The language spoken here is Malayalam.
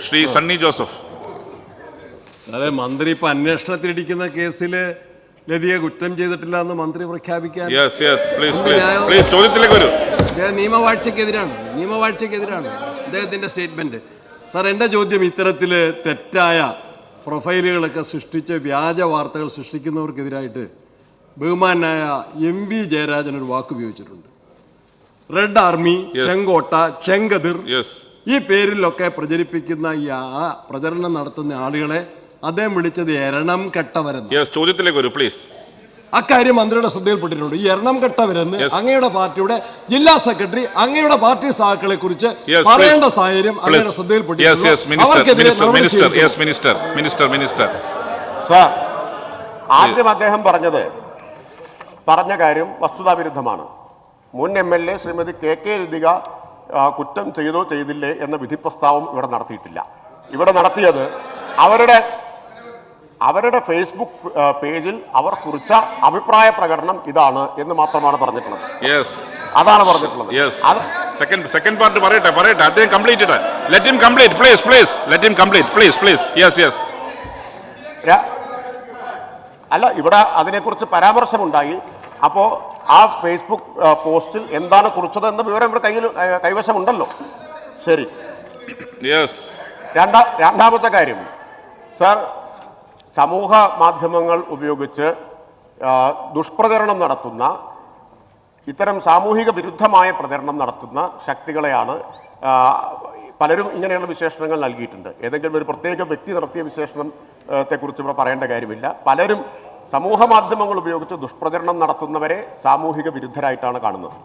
ശ്രീ സണ്ണി ജോസഫ്. അതെ, മന്ത്രി ഇപ്പൊ അന്വേഷണത്തിലിരിക്കുന്ന കേസിൽ ലതിയെ കുറ്റം ചെയ്തിട്ടില്ല എന്ന് മന്ത്രി പ്രഖ്യാപിക്കാൻ ചോദ്യത്തിലേക്ക് വരൂ. നിയമവാഴ്ചക്കെതിരാണ് അദ്ദേഹത്തിന്റെ സ്റ്റേറ്റ്മെന്റ്. സാർ, എൻ്റെ ചോദ്യം, ഇത്തരത്തിൽ തെറ്റായ പ്രൊഫൈലുകളൊക്കെ സൃഷ്ടിച്ച് വ്യാജ വാർത്തകൾ സൃഷ്ടിക്കുന്നവർക്കെതിരായിട്ട് ബഹുമാനായ MV ജയരാജൻ ഒരു വാക്ക് ഉപയോഗിച്ചിട്ടുണ്ട്. റെഡ് ആർമി, ചെങ്കോട്ട, ചെങ്കതിർ, ഈ പേരിലൊക്കെ പ്രചരിപ്പിക്കുന്ന പ്രചരണം നടത്തുന്ന ആളുകളെ അദ്ദേഹം വിളിച്ചത് എരണം കെട്ടവരെന്ന്. ചോദ്യത്തിലേക്ക് വരൂ പ്ലീസ്. അക്കാര്യം മന്ത്രിയുടെ ശ്രദ്ധയിൽപ്പെട്ടിട്ടുണ്ട്. ഈ എരണം കെട്ടവരെന്ന് അങ്ങയുടെ പാർട്ടിയുടെ ജില്ലാ സെക്രട്ടറി അങ്ങയുടെ പാർട്ടി സഹാക്കളെ കുറിച്ച് പറയേണ്ട സാഹചര്യം അങ്ങയുടെ ശ്രദ്ധയിൽപ്പെട്ടിട്ടുണ്ട്. ആദ്യം അദ്ദേഹം പറഞ്ഞ കാര്യം വസ്തുതാവിരുദ്ധമാണ്. മുൻ MLA ശ്രീമതി KK ലതിക കുറ്റം ചെയ്തോ ചെയ്തില്ലേ എന്ന വിധി പ്രസ്താവം ഇവിടെ നടത്തിയിട്ടില്ല. ഇവിടെ നടത്തിയത് അവരുടെ ഫേസ്ബുക്ക് പേജിൽ അവർ കുറിച്ച അഭിപ്രായ പ്രകടനം ഇതാണ് എന്ന് മാത്രമാണ് പറഞ്ഞിട്ടുള്ളത്. അതാണ് പറഞ്ഞിട്ടുള്ളത്. സെക്കൻഡ് പാർട്ട് പറയട്ടെ. അദ്ദേഹം complete. Let him complete please. Let him complete please. അല്ല, ഇവിടെ അതിനെക്കുറിച്ച് പരാമർശമുണ്ടായി. അപ്പോൾ ആ ഫേസ്ബുക്ക് പോസ്റ്റിൽ എന്താണ് കുറിച്ചത് എന്ന വിവരം ഇവിടെ കൈവശമുണ്ടല്ലോ. ശരി. രണ്ടാമത്തെ കാര്യം, സർ, സമൂഹ മാധ്യമങ്ങൾ ഉപയോഗിച്ച് ദുഷ്പ്രചരണം നടത്തുന്ന, ഇത്തരം സാമൂഹിക വിരുദ്ധമായ പ്രചരണം നടത്തുന്ന ശക്തികളെയാണ് പലരും ഇങ്ങനെയുള്ള വിശേഷണങ്ങൾ നൽകിയിട്ടുണ്ട്. ഏതെങ്കിലും ഒരു പ്രത്യേക വ്യക്തി നടത്തിയ വിശേഷണത്തെക്കുറിച്ച് ഇവിടെ പറയേണ്ട കാര്യമില്ല. പലരും സമൂഹ മാധ്യമങ്ങൾ ഉപയോഗിച്ച് ദുഷ്പ്രചരണം നടത്തുന്നവരെ സാമൂഹിക വിരുദ്ധരായിട്ടാണ് കാണുന്നത്.